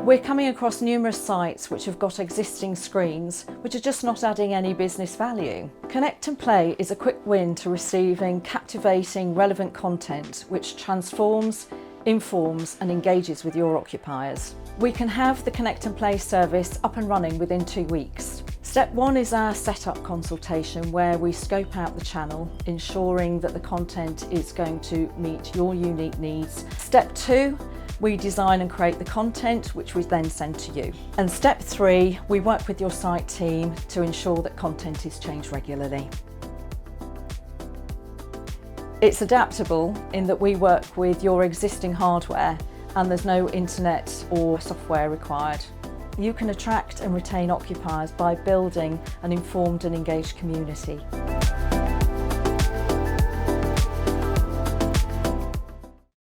We're coming across numerous sites which have got existing screens which are just not adding any business value. Connect and Play is a quick win to receiving captivating, relevant content which transforms, informs and engages with your occupiers. We can have the Connect and Play service up and running within 2 weeks. Step 1 is our setup consultation, where we scope out the channel, ensuring that the content is going to meet your unique needs. Step 2, we design and create the content, which we then send to you. And step 3, we work with your site team to ensure that content is changed regularly. It's adaptable in that we work with your existing hardware and there's no internet or software required. You can attract and retain occupiers by building an informed and engaged community.